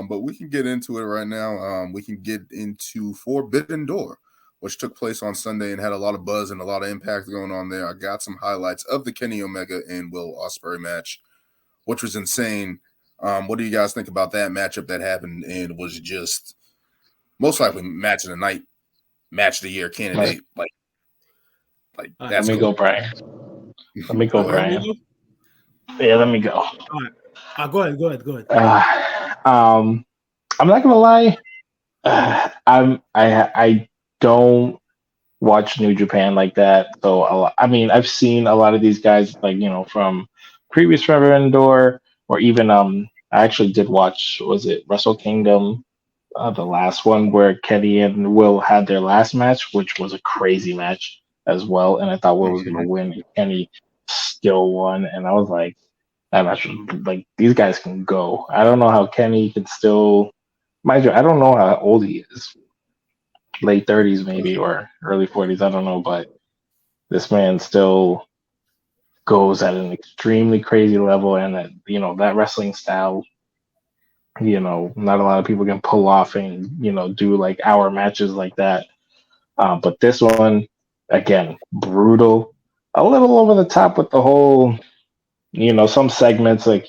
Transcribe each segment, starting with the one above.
But we can get into it right now. We can get into Forbidden Door, which took place on Sunday and had a lot of buzz and a lot of impact going on there. I got some highlights of the Kenny Omega and Will Osprey match, which was insane. What do you guys think about that matchup that happened and was just most likely match of the night, match of the year candidate? Like that's let me go, Brian. Let me go, Brian. Yeah, let me go. All right. Go ahead. I'm not gonna lie. I don't watch New Japan like that. So I've seen a lot of these guys, like, from previous Forbidden Door, or even I actually did watch, was it Wrestle Kingdom, the last one where Kenny and Will had their last match, which was a crazy match as well. And I thought Will was gonna win, and Kenny still won, and I was like, that match, like, these guys can go. I don't know how Kenny can still, mind you, I don't know how old he is. Late 30s maybe, or early 40s, I don't know, but this man still goes at an extremely crazy level, and that wrestling style, not a lot of people can pull off and do like hour matches like that. But this one, again, brutal, a little over the top with the whole, some segments, like,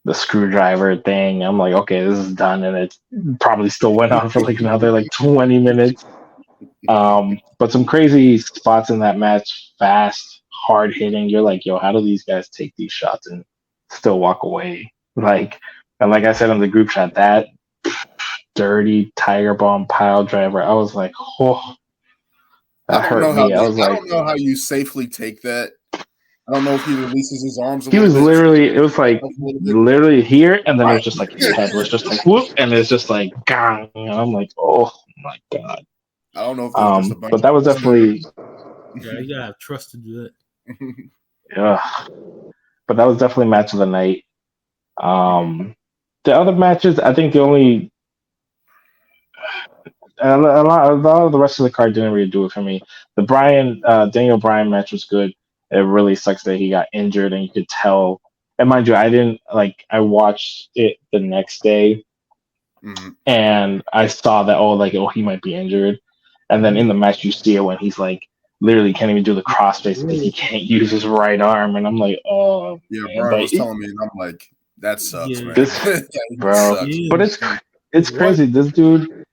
the screwdriver thing. I'm like, okay, this is done, and it probably still went on for like another like 20 minutes. But some crazy spots in that match, fast, hard hitting. You're like, yo, how do these guys take these shots and still walk away? Like, and like I said in the group chat, that dirty Tiger Bomb pile driver, I was like, oh, that hurt me. I don't know how you safely take that. I don't know if he releases his arms. He was literally, it was like literally here, and then it was just like his head was just like whoop, and it's just like gang. And I'm like, oh my god. I don't know if just a bunch but that was definitely. Yeah, you gotta have trust to do that. Yeah, but that was definitely match of the night. The other matches, I think the only a lot of the rest of the card didn't really do it for me. The Daniel Bryan match was good. It really sucks that he got injured, and you could tell. And mind you, I watched it the next day, and I saw that, he might be injured. And then in the match, you see it when he's like, literally can't even do the crossface because he can't use his right arm. And I'm like, oh. Yeah, Brian was telling me, and I'm like, that sucks, man. Bro. Sucks. But it's crazy. This dude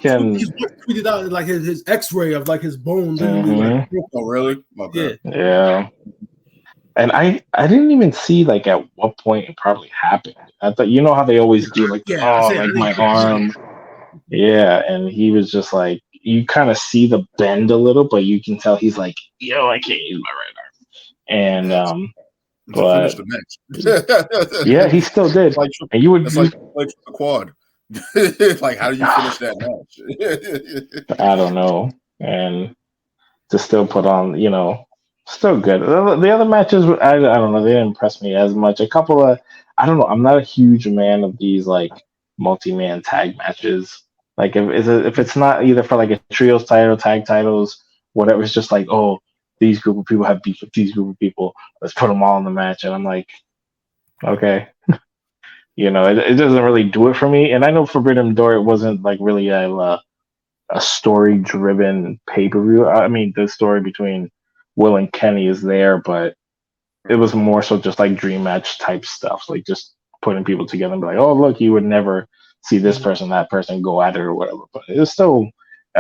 can. He's tweeted out like his X-ray of like his bone. Oh, really? Okay. Yeah. And I didn't even see like at what point it probably happened. I thought, how they always do, like, my arm. Yeah, and he was just like, you kind of see the bend a little, but you can tell he's like, yo, I can't use my right arm. And but the match. Yeah, he still did. And you would like the quad. Like, how do you finish that match? I don't know. And to still put on, still good. The other matches, I don't know, they didn't impress me as much. A couple of, I don't know, I'm not a huge fan of these like multi-man tag matches. Like if it's not either for like a trios title, tag titles, whatever, it's just like, oh, these group of people have beef with these group of people. Let's put them all in the match. And I'm like, okay. It doesn't really do it for me. And I know Forbidden Door, it wasn't like really a story-driven pay-per-view. I mean, the story between Will and Kenny is there, but it was more so just like dream match type stuff, like just putting people together and be like, oh, look, you would never see this person, that person go at it or whatever. But that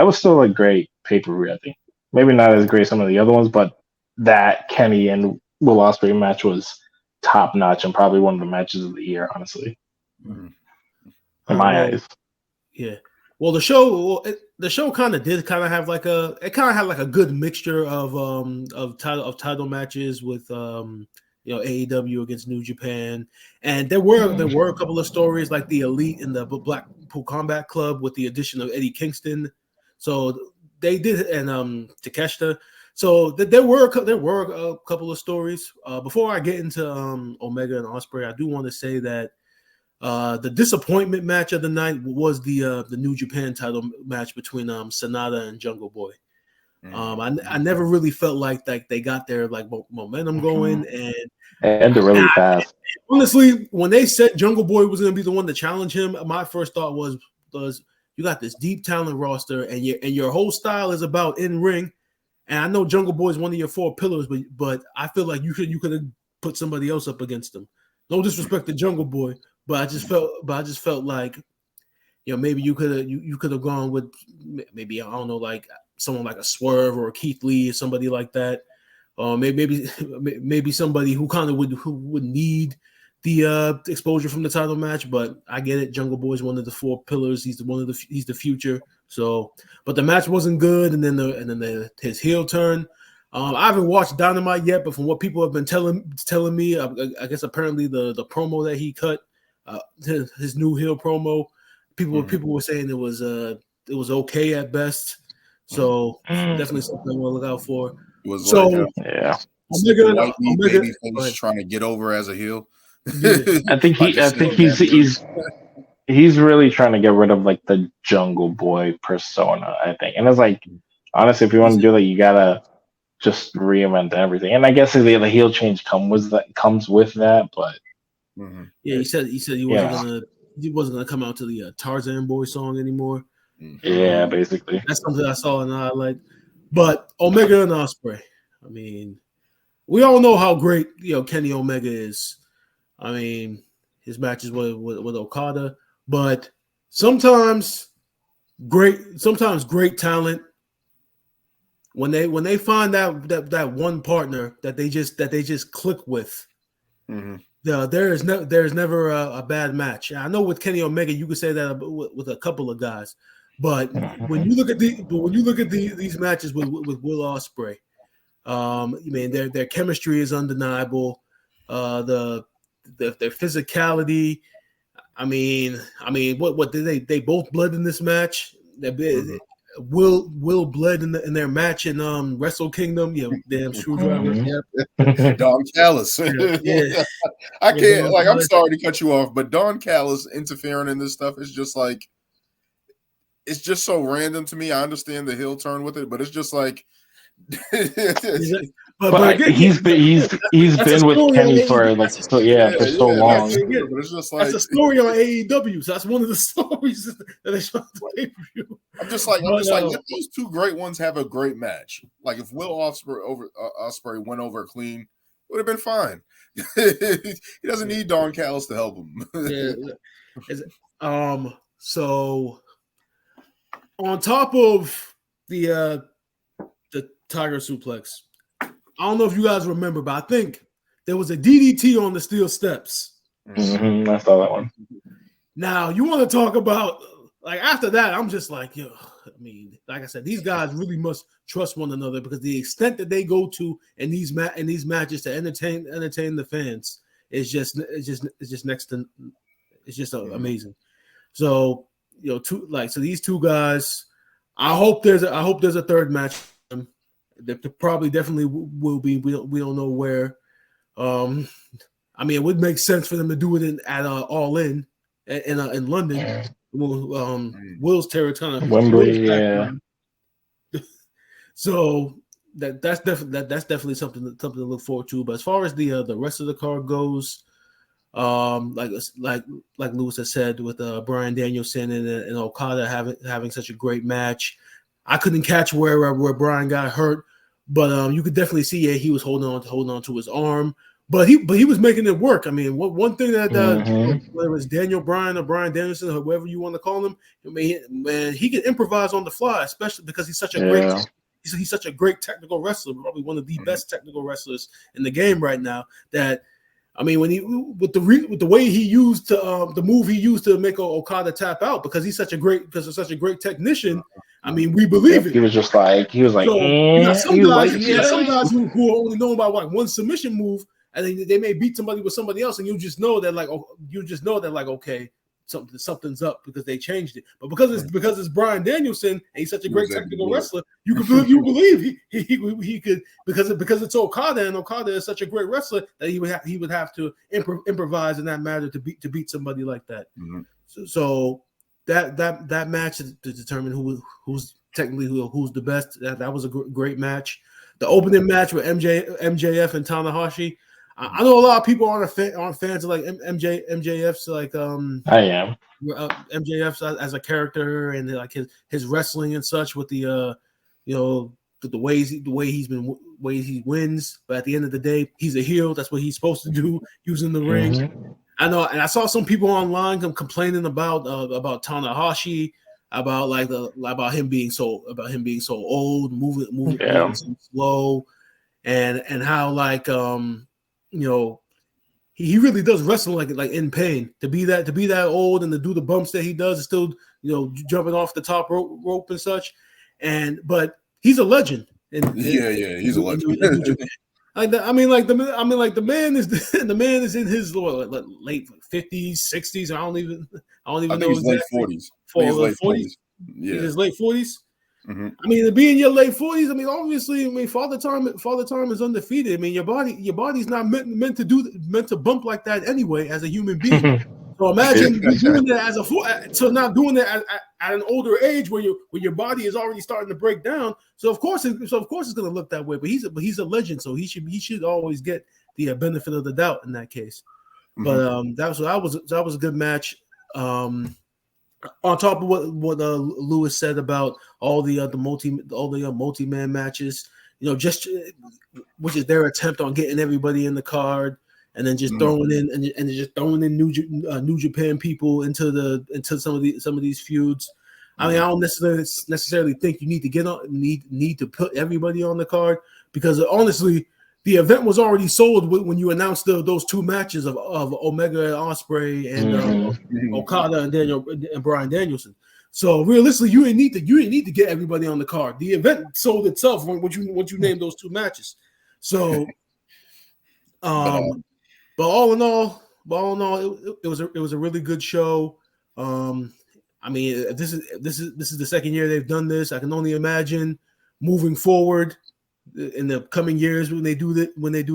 was still a great pay-per-view, I think. Maybe not as great as some of the other ones, but that Kenny and Will Osprey match was top notch and probably one of the matches of the year, honestly. In my eyes. Yeah. Well, the show kind of have like a good mixture of title matches with AEW against New Japan, and there were a couple of stories like the Elite and the Blackpool Combat Club with the addition of Eddie Kingston. So they did, and Takeshita. So there were a couple of stories. Before I get into Omega and Osprey, I do want to say that the disappointment match of the night was the New Japan title match between Sanada and Jungle Boy. I never really felt like they got their like momentum going, and they're really fast. Honestly, when they said Jungle Boy was going to be the one to challenge him, my first thought was you got this deep talent roster, and your whole style is about in ring. And I know Jungle Boy is one of your 4 pillars, but I feel like you could have put somebody else up against him. No disrespect to Jungle Boy, but I just felt like, maybe you could have gone with maybe, I don't know, like someone like a Swerve or a Keith Lee or somebody like that. Maybe somebody who kind of would need the exposure from the title match, but I get it. Jungle Boy is one of the 4 pillars. He's the future. So, but the match wasn't good, and then his heel turn. I haven't watched Dynamite yet, but from what people have been telling me, I guess apparently the promo that he cut, his new heel promo, people were saying it was okay at best. So definitely something I want to look out for. It was Omega, white meat baby face trying to get over as a heel. Yeah. I think he's really trying to get rid of like the Jungle Boy persona, I think. And it's like, honestly, if you want to do that, you gotta just reinvent everything. And I guess the heel change comes with that, but he said he wasn't gonna come out to the Tarzan Boy song anymore. Yeah, basically. That's something I saw and I like. But Omega and Osprey, I mean, we all know how great Kenny Omega is. I mean, his matches with Okada, but sometimes great talent, when they find that one partner that they just click with, there's never a bad match. I know with Kenny Omega you could say that with a couple of guys, but when you look at these matches with Will Osprey, I mean their chemistry is undeniable. Their physicality. I mean, what did they both bled in this match? Will bled in their match in Wrestle Kingdom. Yeah, damn screwdriver. Yeah. Don Callis. Yeah. I can't I'm sorry to cut you off, but Don Callis interfering in this stuff is just like, it's just so random to me. I understand the heel turn with it, but it's just like but he's been with Kenny for like so long. But it's just like that's a story on AEW. So that's one of the stories that they showed the pay-per-view. I'm just like let those 2 great ones have a great match. Like if Will Osprey went over clean, would have been fine. He doesn't need Don Callis to help him. So on top of the Tiger Suplex, I don't know if you guys remember, but I think there was a DDT on the steel steps. I saw that one. Now you want to talk about like after that, I'm just like, I mean, like I said, these guys really must trust one another because the extent that they go to in these matches to entertain the fans is just next to it's just amazing. So so these 2 guys, I hope there's a third match. There probably definitely will be. We don't know where. I mean, it would make sense for them to do it at All In London. Will's territory, Wembley, yeah. So that's definitely something to look forward to. But as far as the rest of the card goes, like Lewis has said with Bryan Danielson and Okada having such a great match. I couldn't catch where Bryan got hurt, but you could definitely see he was holding on to his arm. But he was making it work. I mean, one thing that whether it's Daniel Bryan or Bryan Danielson, or whoever you want to call him, I mean, man, he can improvise on the fly, especially because he's such a great technical wrestler, probably one of the best technical wrestlers in the game right now. That I mean, when with the way he used the move he used to make Okada tap out because he's such a great technician. I mean, we believe it. He was like, you got some guys who are only known by one submission move, and they may beat somebody with somebody else, and you just know that okay, something's up because they changed it. But because it's Bryan Danielson and he's such a great technical wrestler, you believe he could because it's Okada, and Okada is such a great wrestler that he would have to improvise in that matter to beat somebody like that. So that match to determine who's technically who's the best. That was a great match. The opening match with MJF and Tanahashi. I know a lot of people aren't fans of like MJF's like I am. MJF's as a character and like his wrestling and such with the the way he wins. But at the end of the day, he's a heel. That's what he's supposed to do. Using the ring. Mm-hmm. I know, and I saw some people online complaining about Tanahashi, about him being so old, moving so slow, and how he really does wrestle like in pain to be that old and to do the bumps that he does, still jumping off the top rope and such, but he's a legend. He's a legend. The man is in his late 50s, 60s. I don't even know he's exactly. late 40s. Yeah, he's late 40s. Mm-hmm. I mean, to be in your late 40s, I mean, obviously, Father Time is undefeated. I mean, your body's not meant to bump like that anyway as a human being. So imagine doing that not doing that at an older age where your body is already starting to break down. So of course it's going to look that way. But he's a legend, so he should always get the benefit of the doubt in that case. Mm-hmm. But that was a good match. On top of what Lewis said about all the multi-man matches, which is their attempt on getting everybody in the card. And then just throwing in New Japan people into some of these feuds. I mean, I don't necessarily think you need to put everybody on the card, because honestly, the event was already sold when you announced those two matches of Omega Osprey and Okada and Bryan Danielson. So realistically, you didn't need to get everybody on the card. The event sold itself once you named those two matches. So, but all in all, it was a really good show. I mean, if this is the second year they've done this. I can only imagine moving forward in the coming years when they do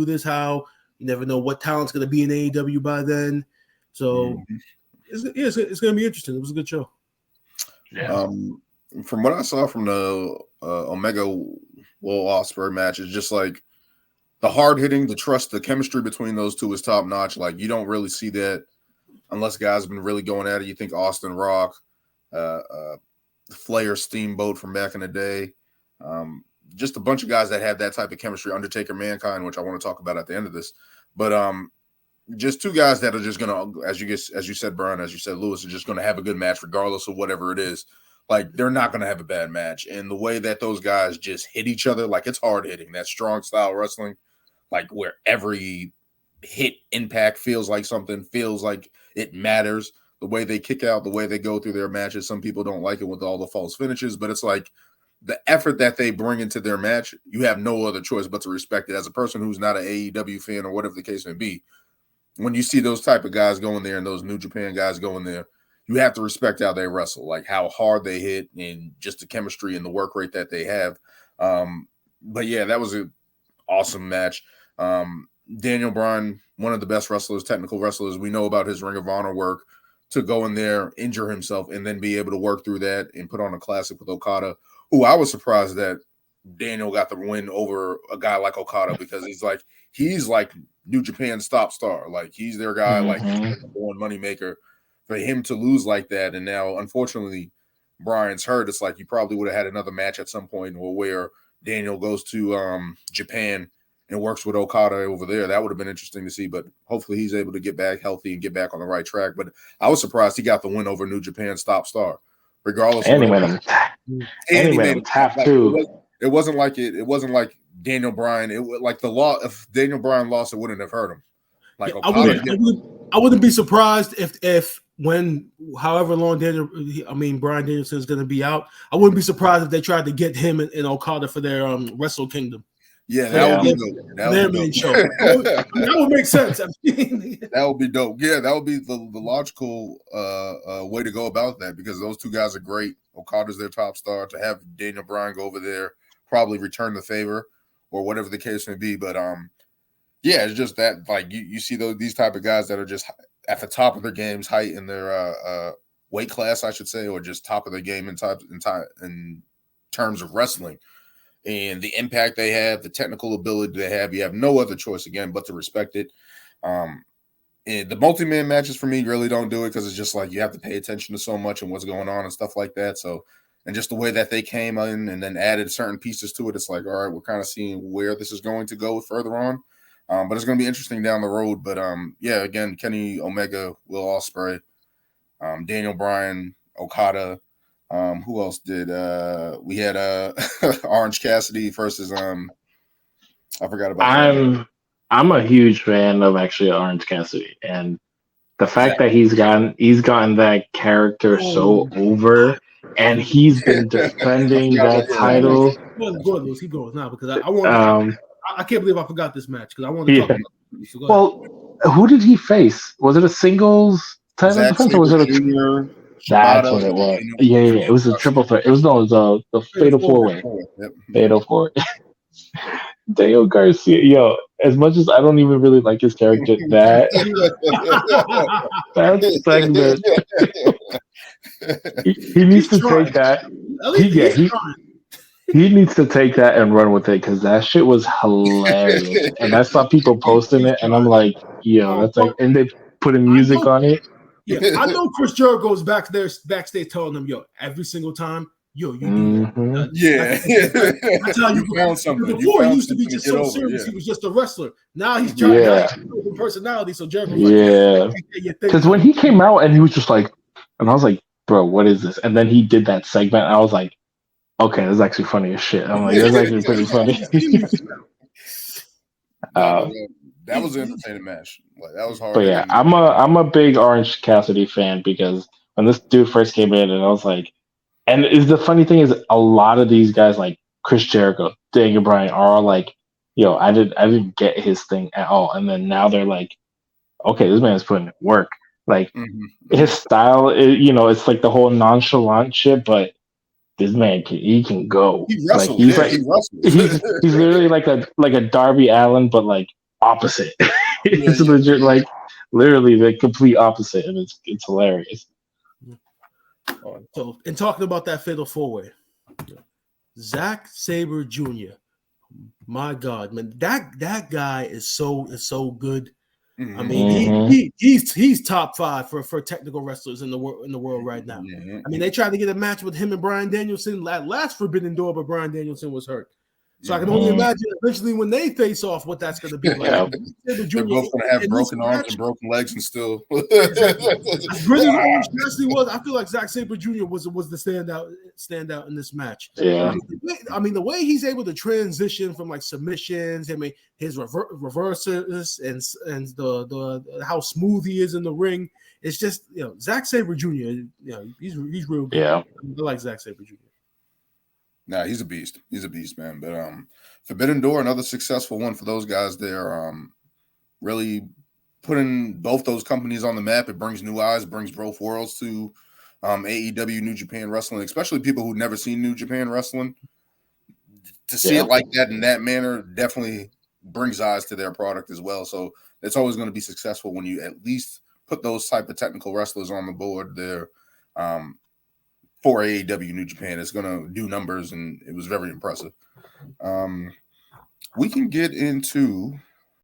this, how you never know what talent's going to be in AEW by then. So it's going to be interesting. It was a good show. Yeah. From what I saw from the Omega Will Osprey match, it's just like the hard hitting, the trust, the chemistry between those two is top notch. Like, you don't really see that unless guys have been really going at it. You think Austin Rock, Flair, Steamboat from back in the day, just a bunch of guys that have that type of chemistry. Undertaker, Mankind, which I want to talk about at the end of this, but just two guys that are just gonna, as you said, Brian, as you said, Lewis, are just gonna have a good match regardless of whatever it is. Like, they're not gonna have a bad match, and the way that those guys just hit each other, like, it's hard hitting, that strong style wrestling. Like, where every hit impact feels like something, feels like it matters. The way they kick out, the way they go through their matches. Some people don't like it with all the false finishes, but it's like the effort that they bring into their match, you have no other choice but to respect it. As a person who's not an AEW fan or whatever the case may be, when you see those type of guys going there and those New Japan guys going there, you have to respect how they wrestle, like how hard they hit and just the chemistry and the work rate that they have. But yeah, that was an awesome match. Daniel Bryan, one of the best wrestlers, technical wrestlers. We know about his Ring of Honor work, to go in there, injure himself, and then be able to work through that and put on a classic with Okada. Who I was surprised that Daniel got the win over a guy like Okada, because he's like New Japan's top star. Like, he's their guy, like the born moneymaker. For him to lose like that, and now unfortunately Bryan's hurt, it's like you probably would have had another match at some point, or where Daniel goes to Japan and works with Okada over there. That would have been interesting to see, but hopefully he's able to get back healthy and get back on the right track. But I was surprised he got the win over New Japan's top star, regardless. And he made him tap too. It wasn't like Daniel Bryan. It was like the law. If Daniel Bryan lost, it wouldn't have hurt him. Like, I wouldn't be surprised if however long Bryan Danielson is going to be out, I wouldn't be surprised if they tried to get him and Okada for their Wrestle Kingdom. Yeah, that would be dope. That would make sense. I mean, that would be dope. Yeah, that would be the logical way to go about that, because those two guys are great. Okada's their top star. To have Daniel Bryan go over there, probably return the favor or whatever the case may be. But yeah, it's just that, like, you see these type of guys that are just at the top of their games, height, and their weight class, I should say, or just top of their game in terms of wrestling. And the impact they have, the technical ability they have, you have no other choice, again, but to respect it. And the multi-man matches for me really don't do it because it's just like you have to pay attention to so much and what's going on and stuff like that. So, and just the way that they came in and then added certain pieces to it, it's like, all right, we're kind of seeing where this is going to go further on. But it's going to be interesting down the road. But yeah, again, Kenny Omega, Will Osprey, Daniel Bryan, Okada. Who else did? We had Orange Cassidy versus I forgot about. I'm a huge fan of actually Orange Cassidy, and the fact that he's gotten that character so over, and he's been defending that title. Go ahead, Lewis. Keep going now because I want. I can't believe I forgot this match because I want to talk about it. So well, who did he face? Was it a singles title defense or was it a Jr., That's what it was. Yeah. It was a triple threat. It was the fatal four-way. Fatal four. Daniel Garcia, yo, as much as I don't even really like his character, that segment, he needs to take that. He needs to take that and run with it because that shit was hilarious. And I saw people posting it, and I'm like, yo, that's like, and they putting music on it. Yeah, I know Chris Jericho goes backstage telling them, yo, every single time, yo, you do that. Yeah. That's how you found something. Before he used to be just so serious, he was just a wrestler. Now he's trying to build a personality. So Jericho's like, because when he came out and he was just like, and I was like, bro, what is this? And then he did that segment. And I was like, okay, that's actually funny as shit. I'm like, that's actually pretty funny. That was an entertaining match. Like, that was hard. But yeah, I'm a big Orange Cassidy fan because when this dude first came in, and I was like, and the funny thing is, a lot of these guys like Chris Jericho, Daniel Bryan are all like, yo, I didn't get his thing at all, and then now they're like, okay, this man's putting in work. Like his style, it's like the whole nonchalant shit, but this man can go. He wrestles. Like, he's literally like a Darby Allin, but like opposite. It's legit, like literally the complete opposite, and it's hilarious. So, in talking about that fatal four-way, Zack Sabre Jr. My God, man, that guy is so good. Mm-hmm. I mean, he's top 5 for technical wrestlers in the world right now. Mm-hmm. I mean, they tried to get a match with him and Bryan Danielson last Forbidden Door, but Bryan Danielson was hurt. So I can only imagine eventually when they face off what that's going to be like. They're both going to have broken arms and broken legs and still. As brilliant as Orange Cassidy was, I feel like Zack Sabre Jr. was the standout in this match. Yeah. I mean, the way he's able to transition from like submissions, I mean, his reverses and the how smooth he is in the ring. It's just, Zack Sabre Jr. He's real good. Yeah. I like Zack Sabre Jr. Nah, he's a beast. He's a beast, man. But Forbidden Door, another successful one for those guys there. Really putting both those companies on the map. It brings new eyes, brings both worlds to AEW New Japan Wrestling, especially people who've never seen New Japan Wrestling. To see it like that in that manner definitely brings eyes to their product as well. So it's always going to be successful when you at least put those type of technical wrestlers on the board there. For AEW New Japan, it's going to do numbers, and it was very impressive. We can get into